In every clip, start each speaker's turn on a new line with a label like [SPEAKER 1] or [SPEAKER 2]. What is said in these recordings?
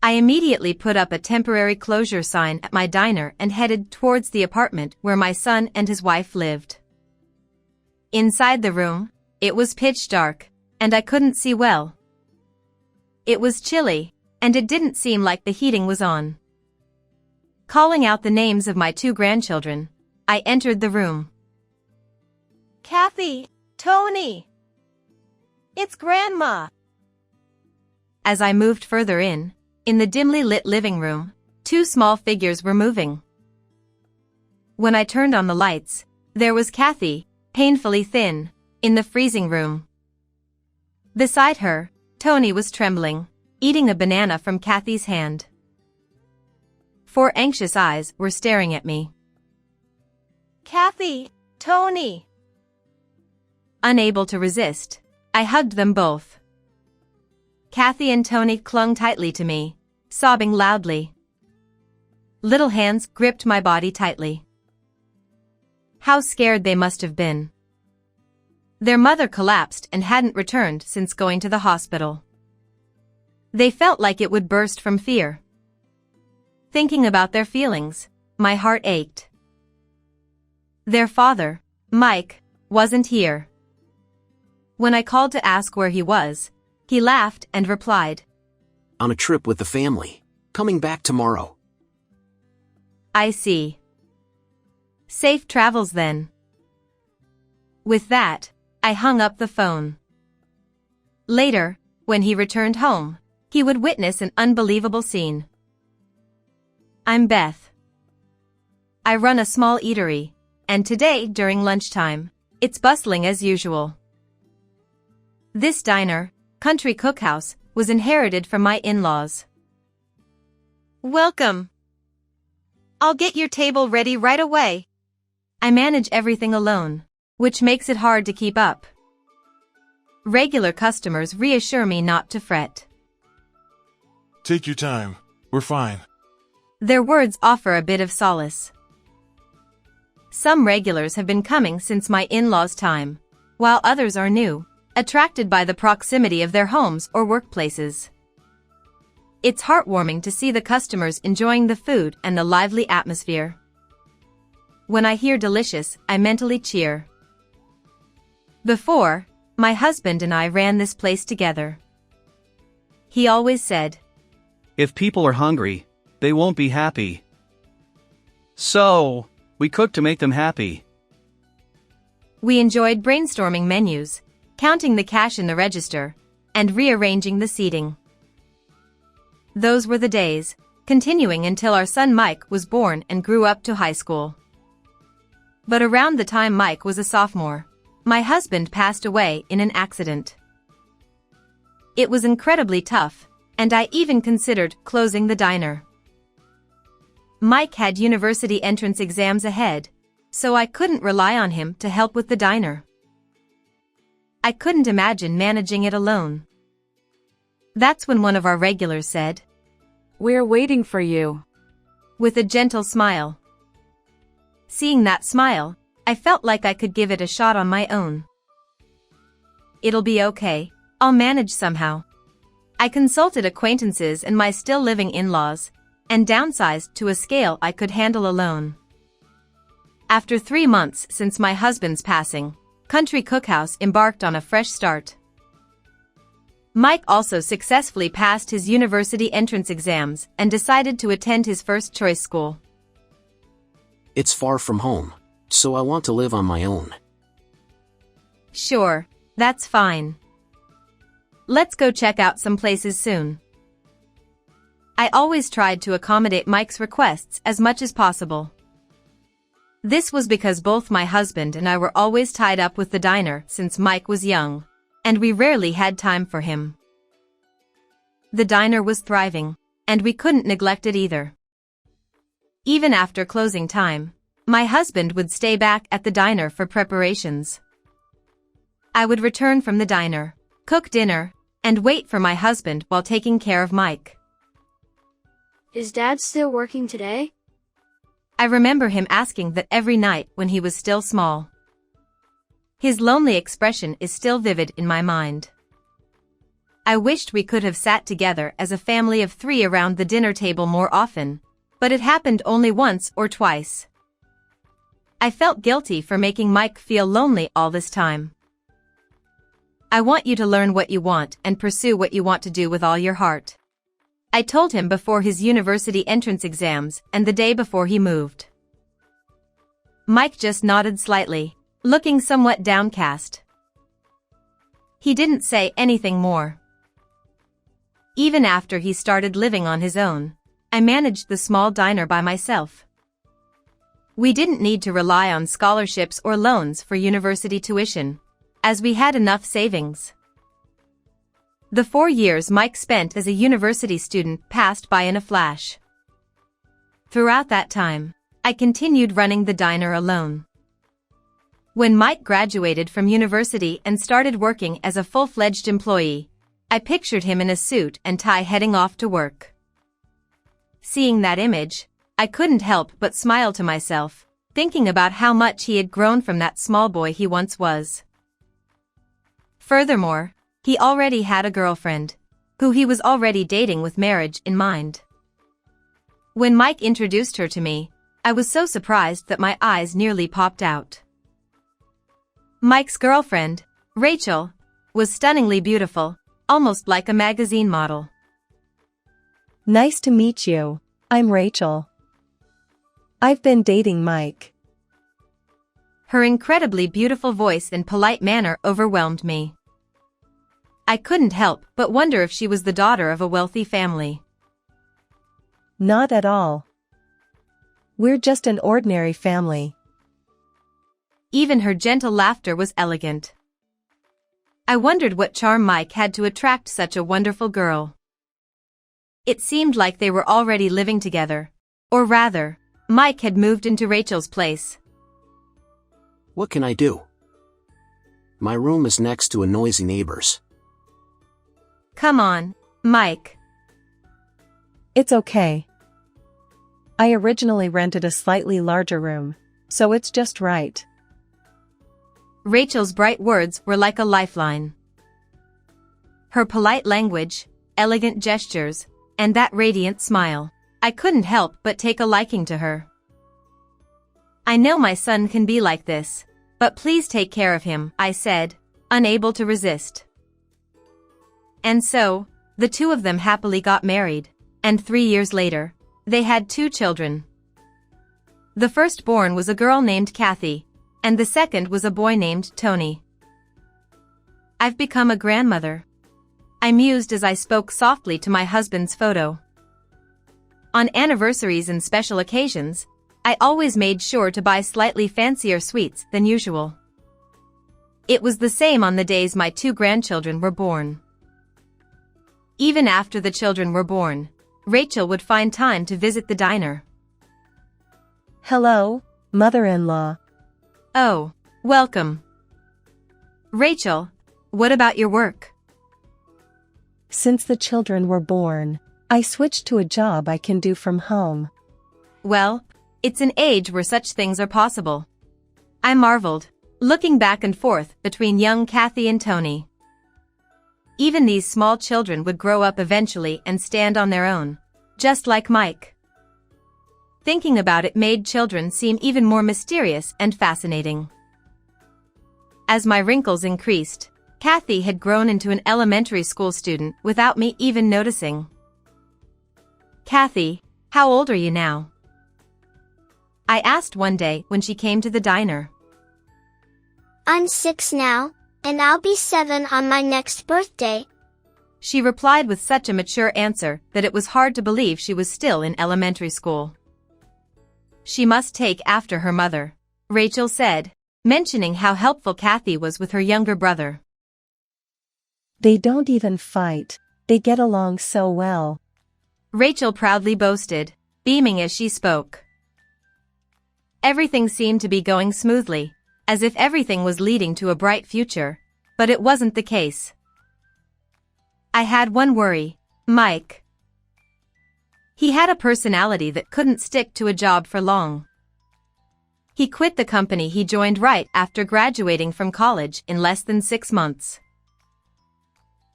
[SPEAKER 1] I immediately put up a temporary closure sign at my diner and headed towards the apartment where my son and his wife lived. Inside the room, it was pitch dark, and I couldn't see well. It was chilly, and it didn't seem like the heating was on. Calling out the names of my 2 grandchildren, I entered the room.
[SPEAKER 2] Kathy, Tony. It's Grandma.
[SPEAKER 1] As I moved further in the dimly lit living room, 2 small figures were moving. When I turned on the lights, there was Kathy, painfully thin, in the freezing room. Beside her, Tony was trembling, eating a banana from Kathy's hand. 4 anxious eyes were staring at me.
[SPEAKER 2] Kathy, Tony.
[SPEAKER 1] Unable to resist, I hugged them both. Kathy and Tony clung tightly to me, sobbing loudly. Little hands gripped my body tightly. How scared they must have been. Their mother collapsed and hadn't returned since going to the hospital. They felt like it would burst from fear. Thinking about their feelings, my heart ached. Their father, Mike, wasn't here. When I called to ask where he was, he laughed and replied,
[SPEAKER 3] "On a trip with the family. Coming back tomorrow."
[SPEAKER 1] "I see. Safe travels then." With that, I hung up the phone. Later, when he returned home, he would witness an unbelievable scene. I'm Beth. I run a small eatery, and today during lunchtime, it's bustling as usual. This diner, Country Cookhouse, was inherited from my in-laws.
[SPEAKER 2] Welcome. I'll get your table ready right away.
[SPEAKER 1] I manage everything alone, which makes it hard to keep up. Regular customers reassure me not to fret.
[SPEAKER 4] Take your time. We're fine.
[SPEAKER 1] Their words offer a bit of solace. Some regulars have been coming since my in-laws' time, while others are new, attracted by the proximity of their homes or workplaces. It's heartwarming to see the customers enjoying the food and the lively atmosphere. When I hear delicious, I mentally cheer. Before, my husband and I ran this place together. He always said,
[SPEAKER 5] "If people are hungry, they won't be happy. So, we cook to make them happy."
[SPEAKER 1] We enjoyed brainstorming menus, counting the cash in the register, and rearranging the seating. Those were the days, continuing until our son Mike was born and grew up to high school. But around the time Mike was a sophomore, my husband passed away in an accident. It was incredibly tough, and I even considered closing the diner. Mike had university entrance exams ahead, so I couldn't rely on him to help with the diner. I couldn't imagine managing it alone. That's when one of our regulars said,
[SPEAKER 6] "We're waiting for you,"
[SPEAKER 1] with a gentle smile. Seeing that smile, I felt like I could give it a shot on my own. It'll be okay, I'll manage somehow. I consulted acquaintances and my still living in-laws, and downsized to a scale I could handle alone. After 3 months since my husband's passing, Country Cookhouse embarked on a fresh start. Mike also successfully passed his university entrance exams and decided to attend his first choice school.
[SPEAKER 3] It's far from home, so I want to live on my own.
[SPEAKER 1] Sure, that's fine. Let's go check out some places soon. I always tried to accommodate Mike's requests as much as possible. This was because both my husband and I were always tied up with the diner since Mike was young, and we rarely had time for him. The diner was thriving, and we couldn't neglect it either. Even after closing time, my husband would stay back at the diner for preparations. I would return from the diner, cook dinner, and wait for my husband while taking care of Mike.
[SPEAKER 7] Is Dad still working today?
[SPEAKER 1] I remember him asking that every night when he was still small. His lonely expression is still vivid in my mind. I wished we could have sat together as a family of 3 around the dinner table more often, but it happened only once or twice. I felt guilty for making Mike feel lonely all this time. I want you to learn what you want and pursue what you want to do with all your heart. I told him before his university entrance exams and the day before he moved. Mike just nodded slightly, looking somewhat downcast. He didn't say anything more. Even after he started living on his own, I managed the small diner by myself. We didn't need to rely on scholarships or loans for university tuition, as we had enough savings. The 4 years Mike spent as a university student passed by in a flash. Throughout that time, I continued running the diner alone. When Mike graduated from university and started working as a full-fledged employee, I pictured him in a suit and tie heading off to work. Seeing that image, I couldn't help but smile to myself, thinking about how much he had grown from that small boy he once was. Furthermore, he already had a girlfriend, who he was already dating with marriage in mind. When Mike introduced her to me, I was so surprised that my eyes nearly popped out. Mike's girlfriend, Rachel, was stunningly beautiful, almost like a magazine model.
[SPEAKER 8] Nice to meet you. I'm Rachel. I've been dating Mike.
[SPEAKER 1] Her incredibly beautiful voice and polite manner overwhelmed me. I couldn't help but wonder if she was the daughter of a wealthy family.
[SPEAKER 8] Not at all. We're just an ordinary family.
[SPEAKER 1] Even her gentle laughter was elegant. I wondered what charm Mike had to attract such a wonderful girl. It seemed like they were already living together, or rather, Mike had moved into Rachel's place.
[SPEAKER 3] What can I do? My room is next to a noisy neighbor's.
[SPEAKER 1] Come on, Mike.
[SPEAKER 8] It's okay. I originally rented a slightly larger room, so it's just right.
[SPEAKER 1] Rachel's bright words were like a lifeline. Her polite language, elegant gestures, and that radiant smile, I couldn't help but take a liking to her. I know my son can be like this, but please take care of him, I said, unable to resist. And so, the two of them happily got married, and 3 years later, they had 2 children. The firstborn was a girl named Kathy, and the second was a boy named Tony. I've become a grandmother. I mused as I spoke softly to my husband's photo. On anniversaries and special occasions, I always made sure to buy slightly fancier sweets than usual. It was the same on the days my 2 grandchildren were born. Even after the children were born, Rachel would find time to visit the diner.
[SPEAKER 8] Hello, mother-in-law.
[SPEAKER 1] Oh, welcome. Rachel, what about your work?
[SPEAKER 8] Since the children were born, I switched to a job I can do from home.
[SPEAKER 1] Well, it's an age where such things are possible. I marveled, looking back and forth between young Kathy and Tony. Even these small children would grow up eventually and stand on their own, just like Mike. Thinking about it made children seem even more mysterious and fascinating. As my wrinkles increased, Kathy had grown into an elementary school student without me even noticing. Kathy, how old are you now? I asked one day when she came to the diner.
[SPEAKER 9] I'm 6 now, and I'll be 7 on my next birthday.
[SPEAKER 1] She replied with such a mature answer that it was hard to believe she was still in elementary school. She must take after her mother, Rachel said, mentioning how helpful Kathy was with her younger brother.
[SPEAKER 8] They don't even fight, they get along so well.
[SPEAKER 1] Rachel proudly boasted, beaming as she spoke. Everything seemed to be going smoothly, as if everything was leading to a bright future, but it wasn't the case. I had one worry, Mike. He had a personality that couldn't stick to a job for long. He quit the company he joined right after graduating from college in less than 6 months.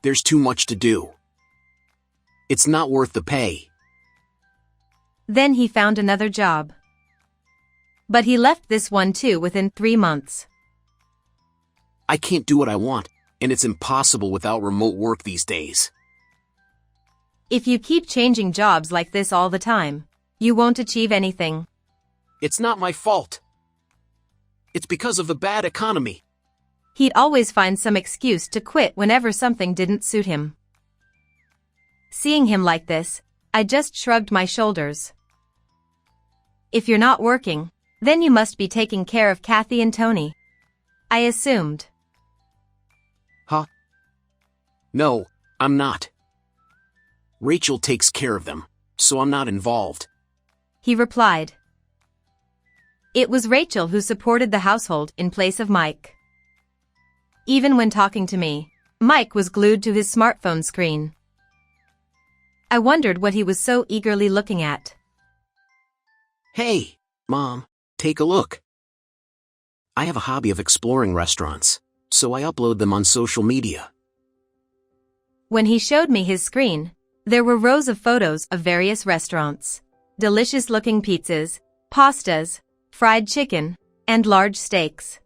[SPEAKER 3] There's too much to do. It's not worth the pay.
[SPEAKER 1] Then he found another job. But he left this one too within 3 months.
[SPEAKER 3] I can't do what I want, and it's impossible without remote work these days.
[SPEAKER 1] If you keep changing jobs like this all the time, you won't achieve anything.
[SPEAKER 3] It's not my fault. It's because of the bad economy.
[SPEAKER 1] He'd always find some excuse to quit whenever something didn't suit him. Seeing him like this, I just shrugged my shoulders. If you're not working, then you must be taking care of Kathy and Tony, I assumed.
[SPEAKER 3] Huh? No, I'm not. Rachel takes care of them, so I'm not involved.
[SPEAKER 1] He replied. It was Rachel who supported the household in place of Mike. Even when talking to me, Mike was glued to his smartphone screen. I wondered what he was so eagerly looking at.
[SPEAKER 3] Hey, Mom, take a look. I have a hobby of exploring restaurants, so I upload them on social media.
[SPEAKER 1] When he showed me his screen, there were rows of photos of various restaurants, delicious-looking pizzas, pastas, fried chicken, and large steaks.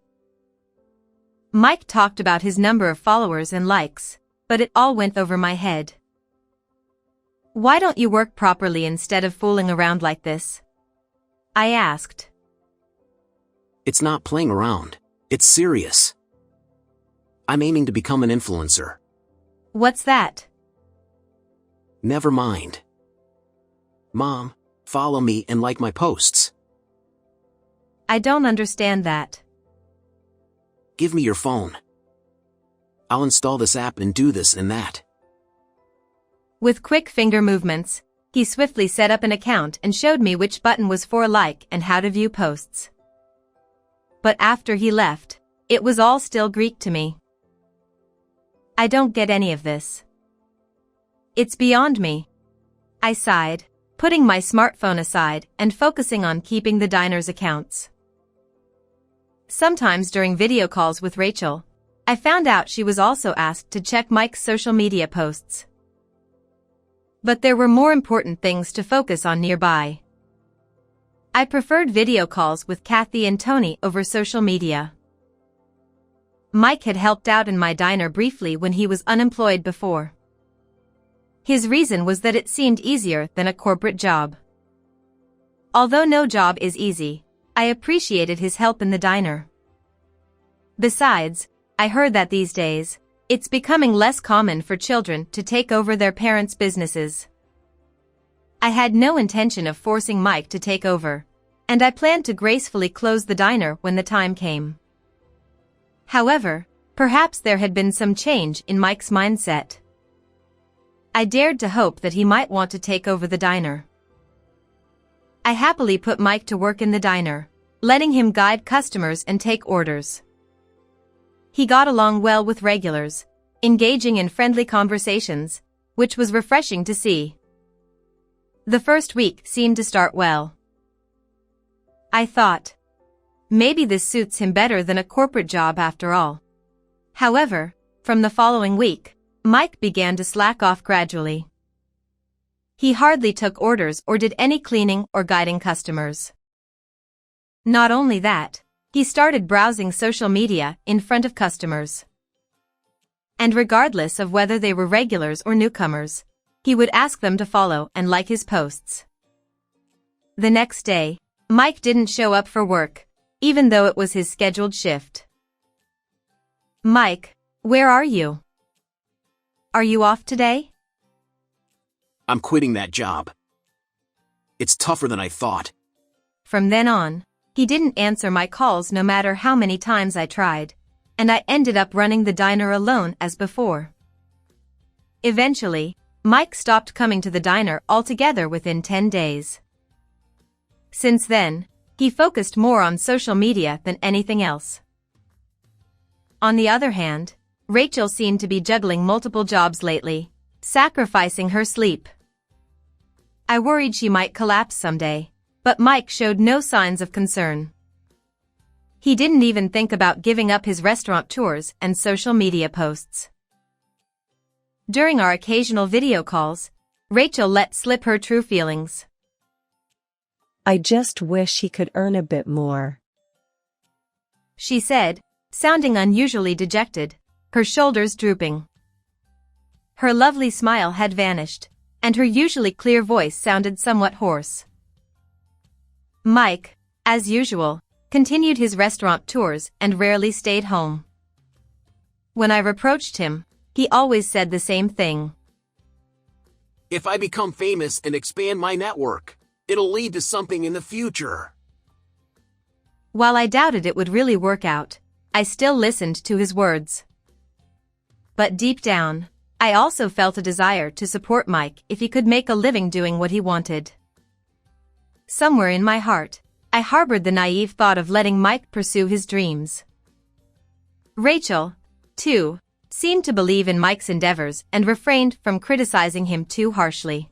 [SPEAKER 1] Mike talked about his number of followers and likes, but it all went over my head. Why don't you work properly instead of fooling around like this? I asked.
[SPEAKER 3] It's not playing around, it's serious. I'm aiming to become an influencer.
[SPEAKER 1] What's that?
[SPEAKER 3] Never mind. Mom, follow me and like my posts.
[SPEAKER 1] I don't understand that.
[SPEAKER 3] Give me your phone. I'll install this app and do this and that.
[SPEAKER 1] With quick finger movements, he swiftly set up an account and showed me which button was for a like and how to view posts. But after he left, it was all still Greek to me. I don't get any of this. It's beyond me. I sighed, putting my smartphone aside and focusing on keeping the diner's accounts. Sometimes during video calls with Rachel, I found out she was also asked to check Mike's social media posts. But there were more important things to focus on nearby. I preferred video calls with Kathy and Tony over social media. Mike had helped out in my diner briefly when he was unemployed before. His reason was that it seemed easier than a corporate job. Although no job is easy, I appreciated his help in the diner. Besides, I heard that these days, it's becoming less common for children to take over their parents' businesses. I had no intention of forcing Mike to take over, and I planned to gracefully close the diner when the time came. However, perhaps there had been some change in Mike's mindset. I dared to hope that he might want to take over the diner. I happily put Mike to work in the diner, letting him guide customers and take orders. He got along well with regulars, engaging in friendly conversations, which was refreshing to see. The first week seemed to start well. I thought, maybe this suits him better than a corporate job after all. However, from the following week, Mike began to slack off gradually. He hardly took orders or did any cleaning or guiding customers. Not only that, he started browsing social media in front of customers. And regardless of whether they were regulars or newcomers, he would ask them to follow and like his posts. The next day, Mike didn't show up for work, even though it was his scheduled shift. Mike, where are you? Are you off today?
[SPEAKER 3] I'm quitting that job. It's tougher than I thought.
[SPEAKER 1] From then on, he didn't answer my calls no matter how many times I tried, and I ended up running the diner alone as before. Eventually, Mike stopped coming to the diner altogether within 10 days. Since then, he focused more on social media than anything else. On the other hand, Rachel seemed to be juggling multiple jobs lately, sacrificing her sleep. I worried she might collapse someday, but Mike showed no signs of concern. He didn't even think about giving up his restaurant tours and social media posts. During our occasional video calls, Rachel let slip her true feelings.
[SPEAKER 8] I just wish he could earn a bit more,
[SPEAKER 1] she said, sounding unusually dejected, her shoulders drooping. Her lovely smile had vanished, and her usually clear voice sounded somewhat hoarse. Mike, as usual, continued his restaurant tours and rarely stayed home. When I reproached him, he always said the same thing.
[SPEAKER 3] If I become famous and expand my network, it'll lead to something in the future.
[SPEAKER 1] While I doubted it would really work out, I still listened to his words. But deep down, I also felt a desire to support Mike if he could make a living doing what he wanted. Somewhere in my heart, I harbored the naive thought of letting Mike pursue his dreams. Rachel, too, seemed to believe in Mike's endeavors and refrained from criticizing him too harshly.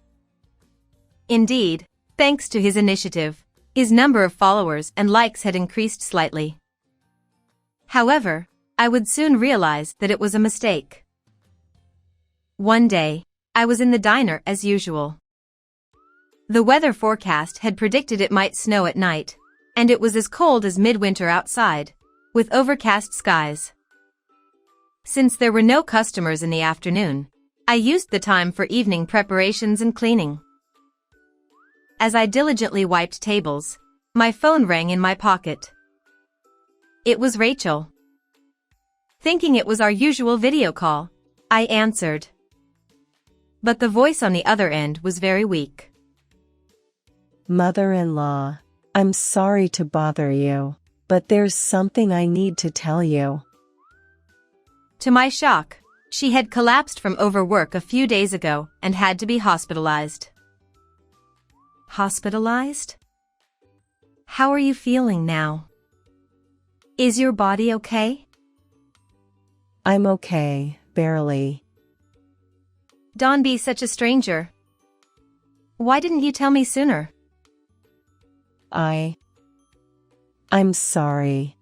[SPEAKER 1] Indeed, thanks to his initiative, his number of followers and likes had increased slightly. However, I would soon realize that it was a mistake. One day, I was in the diner as usual. The weather forecast had predicted it might snow at night, and it was as cold as midwinter outside, with overcast skies. Since there were no customers in the afternoon, I used the time for evening preparations and cleaning. As I diligently wiped tables, my phone rang in my pocket. It was Rachel. Thinking it was our usual video call, I answered. But the voice on the other end was very weak.
[SPEAKER 8] Mother-in-law, I'm sorry to bother you, but there's something I need to tell you.
[SPEAKER 1] To my shock, she had collapsed from overwork a few days ago and had to be hospitalized. Hospitalized? How are you feeling now? Is your body okay?
[SPEAKER 8] I'm okay, barely.
[SPEAKER 1] Don't be such a stranger. Why didn't you tell me sooner?
[SPEAKER 8] I'm sorry.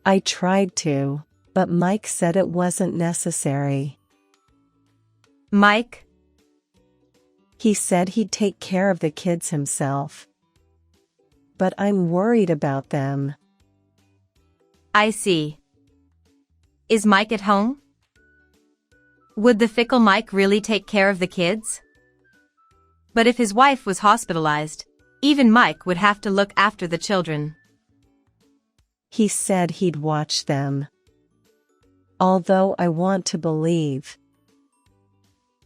[SPEAKER 8] I tried to, but Mike said it wasn't necessary.
[SPEAKER 1] Mike?
[SPEAKER 8] He said he'd take care of the kids himself. But I'm worried about them.
[SPEAKER 1] I see. Is Mike at home? Would the fickle Mike really take care of the kids? But if his wife was hospitalized, even Mike would have to look after the children.
[SPEAKER 8] He said he'd watch them. Although I want to believe.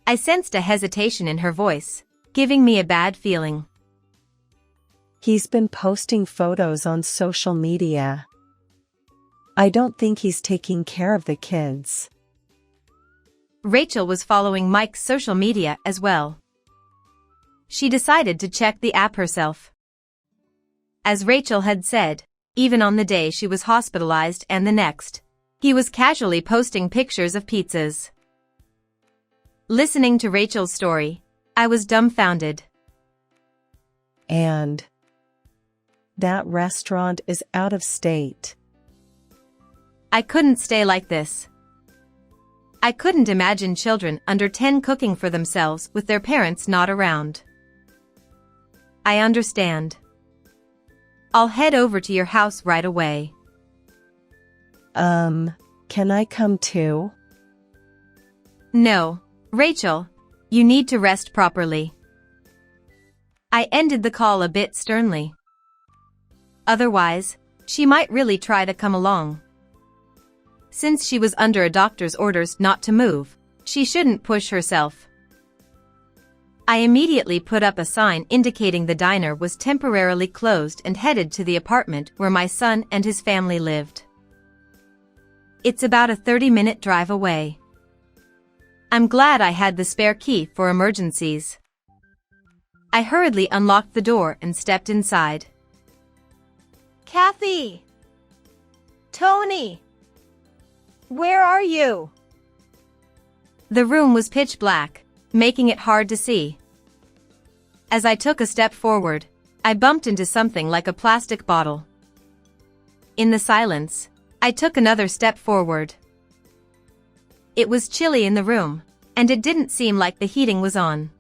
[SPEAKER 1] I sensed a hesitation in her voice, giving me a bad feeling.
[SPEAKER 8] He's been posting photos on social media. I don't think he's taking care of the kids.
[SPEAKER 1] Rachel was following Mike's social media as well. She decided to check the app herself. As Rachel had said, even on the day she was hospitalized and the next, he was casually posting pictures of pizzas. Listening to Rachel's story, I was dumbfounded.
[SPEAKER 8] And that restaurant is out of state.
[SPEAKER 1] I couldn't stay like this. I couldn't imagine children under 10 cooking for themselves with their parents not around. I understand. I'll head over to your house right away.
[SPEAKER 8] Can I come too?
[SPEAKER 1] No, Rachel, you need to rest properly. I ended the call a bit sternly. Otherwise, she might really try to come along. Since she was under a doctor's orders not to move, she shouldn't push herself. I immediately put up a sign indicating the diner was temporarily closed and headed to the apartment where my son and his family lived. It's about a 30-minute drive away. I'm glad I had the spare key for emergencies. I hurriedly unlocked the door and stepped inside.
[SPEAKER 2] Kathy! Tony! Where are you?
[SPEAKER 1] The room was pitch black, making it hard to see. As I took a step forward, I bumped into something like a plastic bottle. In the silence, I took another step forward. It was chilly in the room, and it didn't seem like the heating was on.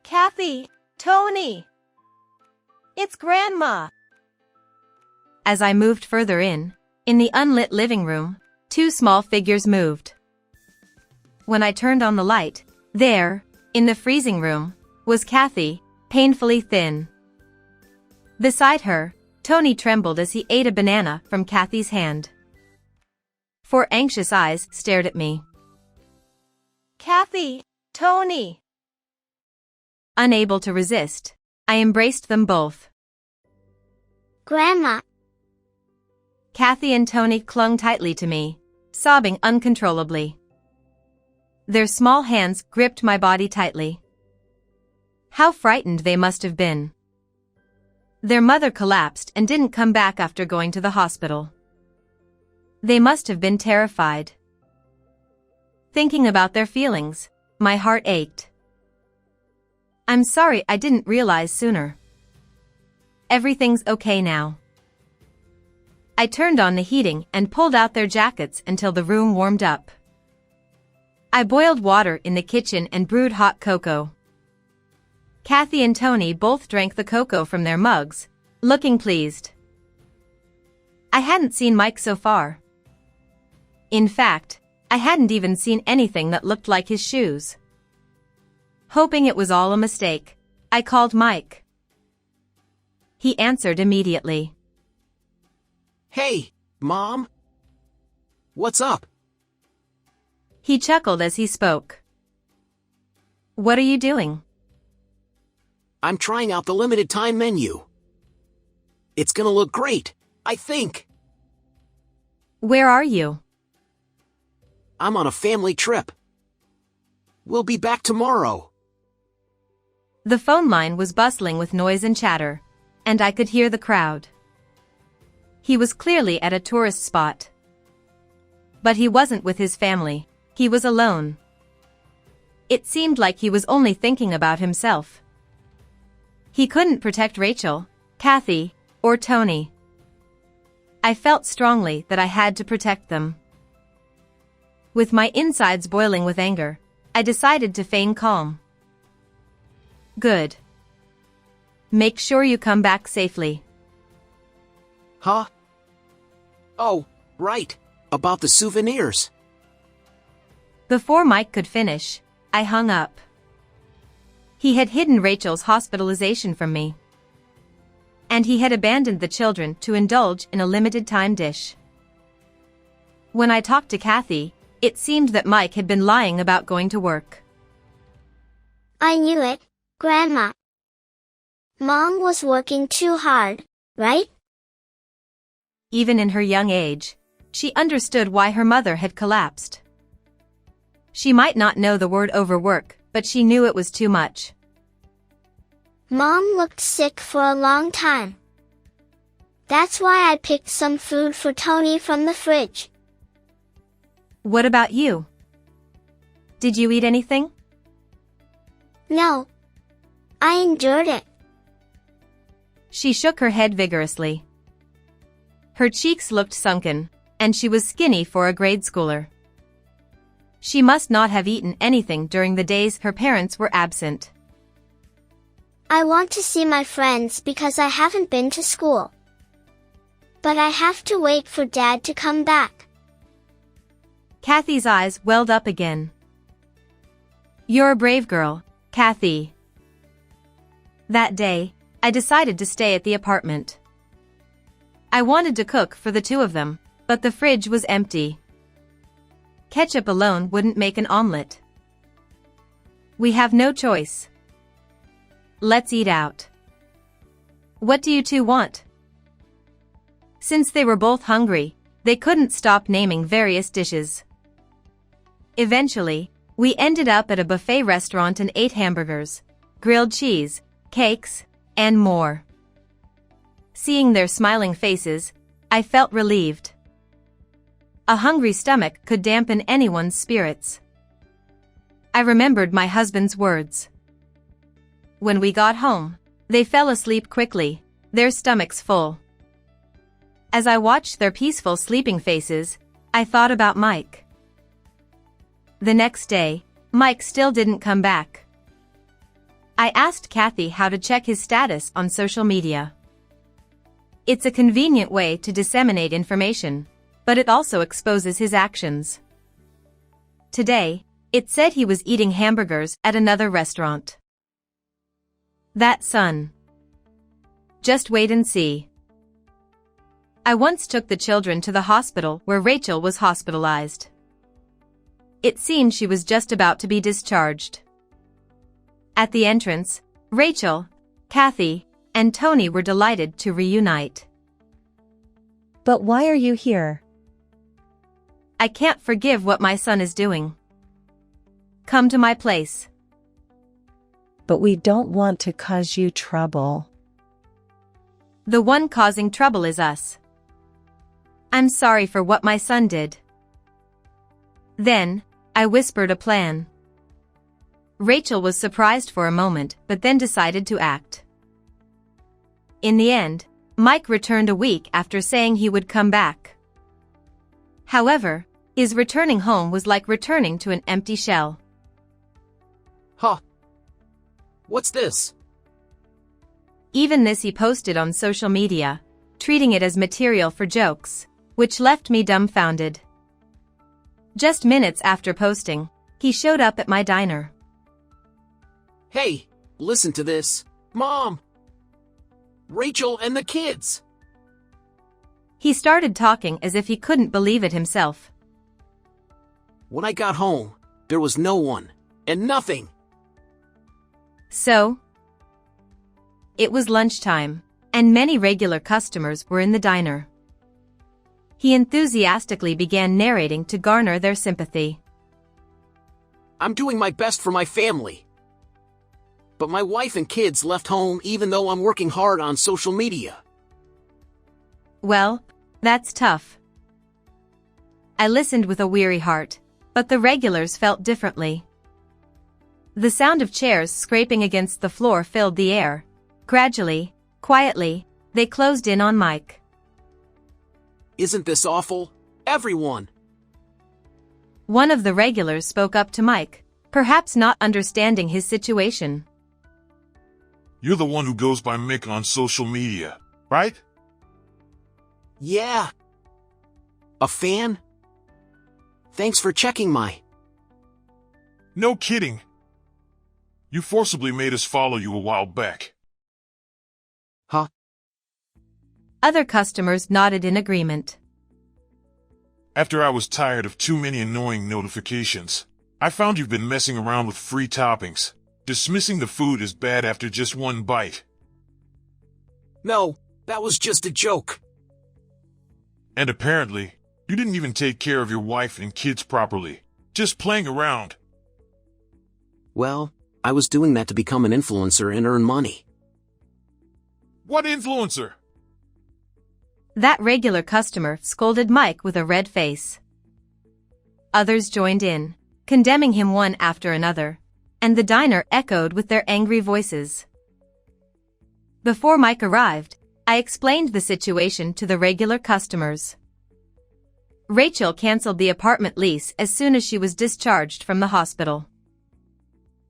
[SPEAKER 2] Kathy, Tony. It's Grandma.
[SPEAKER 1] As I moved further in the unlit living room, two small figures moved. When I turned on the light, there, in the freezing room, was Kathy, painfully thin. Beside her, Tony trembled as he ate a banana from Kathy's hand. Four anxious eyes stared at me.
[SPEAKER 2] Kathy, Tony.
[SPEAKER 1] Unable to resist, I embraced them both.
[SPEAKER 9] Grandma.
[SPEAKER 1] Kathy and Tony clung tightly to me, sobbing uncontrollably. Their small hands gripped my body tightly. How frightened they must have been. Their mother collapsed and didn't come back after going to the hospital. They must have been terrified. Thinking about their feelings, my heart ached. I'm sorry I didn't realize sooner. Everything's okay now. I turned on the heating and pulled out their jackets until the room warmed up. I boiled water in the kitchen and brewed hot cocoa. Kathy and Tony both drank the cocoa from their mugs, looking pleased. I hadn't seen Mike so far. In fact, I hadn't even seen anything that looked like his shoes. Hoping it was all a mistake, I called Mike. He answered immediately.
[SPEAKER 3] Hey, Mom. What's up?
[SPEAKER 1] He chuckled as he spoke. What are you doing?
[SPEAKER 3] I'm trying out the limited time menu. It's gonna look great, I think.
[SPEAKER 1] Where are you?
[SPEAKER 3] I'm on a family trip. We'll be back tomorrow.
[SPEAKER 1] The phone line was bustling with noise and chatter, and I could hear the crowd. He was clearly at a tourist spot. But he wasn't with his family, he was alone. It seemed like he was only thinking about himself. He couldn't protect Rachel, Kathy, or Tony. I felt strongly that I had to protect them. With my insides boiling with anger, I decided to feign calm. Good. Make sure you come back safely.
[SPEAKER 3] Huh? Oh, right. About the souvenirs.
[SPEAKER 1] Before Mike could finish, I hung up. He had hidden Rachel's hospitalization from me. And he had abandoned the children to indulge in a limited-time dish. When I talked to Kathy, it seemed that Mike had been lying about going to work.
[SPEAKER 9] I knew it, Grandma. Mom was working too hard, right?
[SPEAKER 1] Even in her young age, she understood why her mother had collapsed. She might not know the word overwork, but she knew it was too much.
[SPEAKER 9] Mom looked sick for a long time. That's why I picked some food for Tony from the fridge.
[SPEAKER 1] What about you? Did you eat anything?
[SPEAKER 9] No. I endured it.
[SPEAKER 1] She shook her head vigorously. Her cheeks looked sunken, and she was skinny for a grade schooler. She must not have eaten anything during the days her parents were absent.
[SPEAKER 9] I want to see my friends because I haven't been to school. But I have to wait for Dad to come back.
[SPEAKER 1] Kathy's eyes welled up again. You're a brave girl, Kathy. That day, I decided to stay at the apartment. I wanted to cook for the two of them, but the fridge was empty. Ketchup alone wouldn't make an omelet. We have no choice. Let's eat out. What do you two want? Since they were both hungry, they couldn't stop naming various dishes. Eventually, we ended up at a buffet restaurant and ate hamburgers, grilled cheese, cakes, and more. Seeing their smiling faces, I felt relieved. A hungry stomach could dampen anyone's spirits. I remembered my husband's words. When we got home, they fell asleep quickly, their stomachs full. As I watched their peaceful sleeping faces, I thought about Mike. The next day, Mike still didn't come back. I asked Kathy how to check his status on social media. It's a convenient way to disseminate information, but it also exposes his actions. Today, it said he was eating hamburgers at another restaurant. That son. Just wait and see. I once took the children to the hospital where Rachel was hospitalized. It seemed she was just about to be discharged. At the entrance, Rachel, Kathy, and Tony were delighted to reunite.
[SPEAKER 8] But why are you here?
[SPEAKER 1] I can't forgive what my son is doing. Come to my place.
[SPEAKER 8] But we don't want to cause you trouble.
[SPEAKER 1] The one causing trouble is us. I'm sorry for what my son did. Then, I whispered a plan. Rachel was surprised for a moment but then decided to act. In the end, Mike returned a week after saying he would come back. However, his returning home was like returning to an empty shell.
[SPEAKER 3] Huh. What's this?
[SPEAKER 1] Even this he posted on social media, treating it as material for jokes, which left me dumbfounded. Just minutes after posting, he showed up at my diner.
[SPEAKER 3] Hey, listen to this. Mom! Rachel and the kids!
[SPEAKER 1] He started talking as if he couldn't believe it himself.
[SPEAKER 3] When I got home, there was no one, and nothing.
[SPEAKER 1] So? It was lunchtime, and many regular customers were in the diner. He enthusiastically began narrating to garner their sympathy.
[SPEAKER 3] I'm doing my best for my family. But my wife and kids left home even though I'm working hard on social media.
[SPEAKER 1] Well, that's tough. I listened with a weary heart, but the regulars felt differently. The sound of chairs scraping against the floor filled the air. Gradually, quietly, they closed in on Mike.
[SPEAKER 3] Isn't this awful? Everyone!
[SPEAKER 1] One of the regulars spoke up to Mike, perhaps not understanding his situation.
[SPEAKER 4] You're the one who goes by Mick on social media, right?
[SPEAKER 3] Yeah. A fan? Thanks for checking my...
[SPEAKER 4] No kidding. You forcibly made us follow you a while back.
[SPEAKER 3] Huh?
[SPEAKER 1] Other customers nodded in agreement.
[SPEAKER 4] After I was tired of too many annoying notifications, I found you've been messing around with free toppings, dismissing the food as bad after just one bite.
[SPEAKER 3] No, that was just a joke.
[SPEAKER 4] And apparently, you didn't even take care of your wife and kids properly, just playing around.
[SPEAKER 3] Well, I was doing that to become an influencer and earn money.
[SPEAKER 4] What influencer?
[SPEAKER 1] That regular customer scolded Mike with a red face. Others joined in, condemning him one after another, and the diner echoed with their angry voices. Before Mike arrived, I explained the situation to the regular customers. Rachel canceled the apartment lease as soon as she was discharged from the hospital.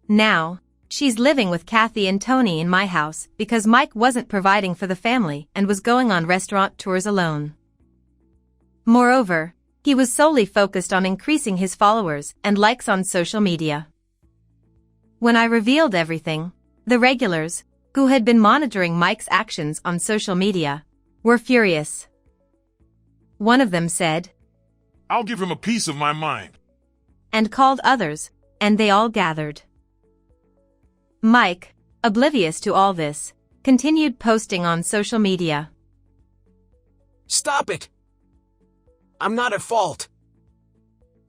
[SPEAKER 1] Now, she's living with Kathy and Tony in my house because Mike wasn't providing for the family and was going on restaurant tours alone. Moreover, he was solely focused on increasing his followers and likes on social media. When I revealed everything, the regulars, who had been monitoring Mike's actions on social media, were furious. One of them said,
[SPEAKER 4] I'll give him a piece of my mind.
[SPEAKER 1] And called others, and they all gathered. Mike, oblivious to all this, continued posting on social media.
[SPEAKER 3] Stop it! I'm not at fault.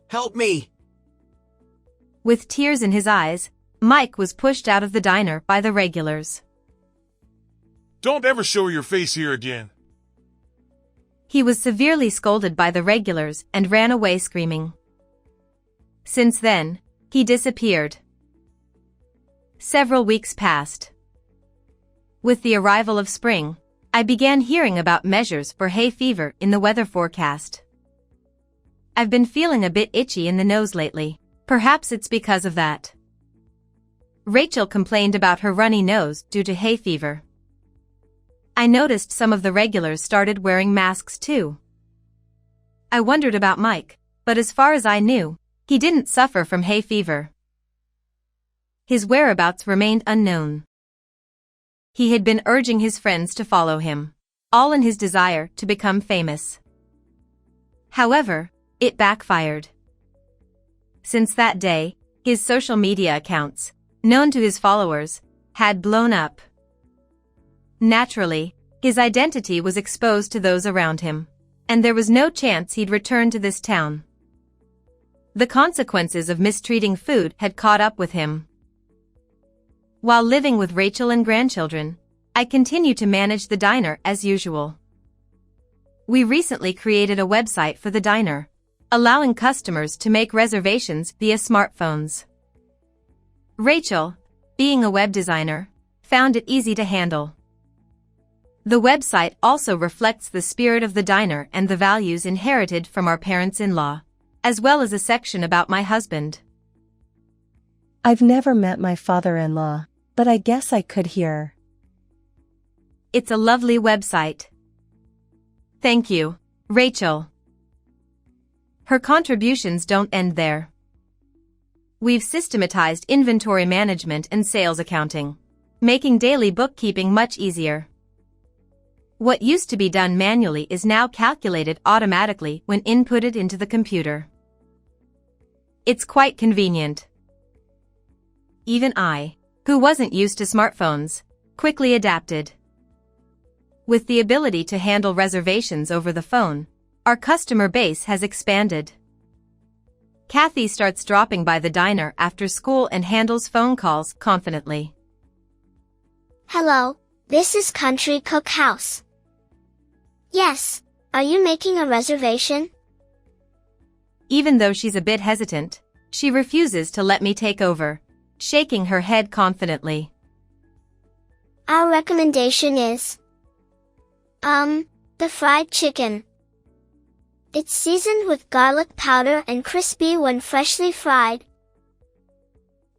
[SPEAKER 3] Help me!
[SPEAKER 1] With tears in his eyes, Mike was pushed out of the diner by the regulars.
[SPEAKER 4] Don't ever show your face here again.
[SPEAKER 1] He was severely scolded by the regulars and ran away screaming. Since then, he disappeared. Several weeks passed. With the arrival of spring, I began hearing about measures for hay fever in the weather forecast. I've been feeling a bit itchy in the nose lately, Perhaps it's because of that. Rachel complained about her runny nose due to hay fever. I noticed some of the regulars started wearing masks too. I wondered about Mike, but as far as I knew, he didn't suffer from hay fever. His whereabouts remained unknown. He had been urging his friends to follow him, all in his desire to become famous. However, it backfired. Since that day, his social media accounts, known to his followers, had blown up. Naturally, his identity was exposed to those around him, and there was no chance he'd return to this town. The consequences of mistreating food had caught up with him. While living with Rachel and grandchildren, I continue to manage the diner as usual. We recently created a website for the diner, allowing customers to make reservations via smartphones. Rachel, being a web designer, found it easy to handle. The website also reflects the spirit of the diner and the values inherited from our parents-in-law, as well as a section about my husband.
[SPEAKER 8] I've never met my father-in-law, but I guess I could hear.
[SPEAKER 1] It's a lovely website. Thank you, Rachel. Her contributions don't end there. We've systematized inventory management and sales accounting, making daily bookkeeping much easier. What used to be done manually is now calculated automatically when inputted into the computer. It's quite convenient. Even I, who wasn't used to smartphones, quickly adapted. With the ability to handle reservations over the phone, our customer base has expanded. Kathy starts dropping by the diner after school and handles phone calls confidently.
[SPEAKER 9] Hello, this is Country Cook House. Yes, are you making a reservation?
[SPEAKER 1] Even though she's a bit hesitant, she refuses to let me take over, shaking her head confidently.
[SPEAKER 9] Our recommendation is the fried chicken. It's seasoned with garlic powder and crispy when freshly fried.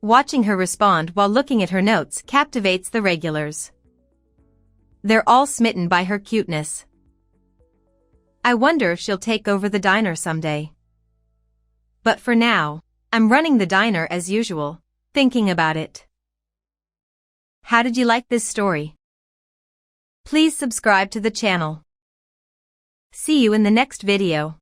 [SPEAKER 1] Watching her respond while looking at her notes captivates the regulars. They're all smitten by her cuteness. I wonder if she'll take over the diner someday. But for now, I'm running the diner as usual, thinking about it. How did you like this story? Please subscribe to the channel. See you in the next video.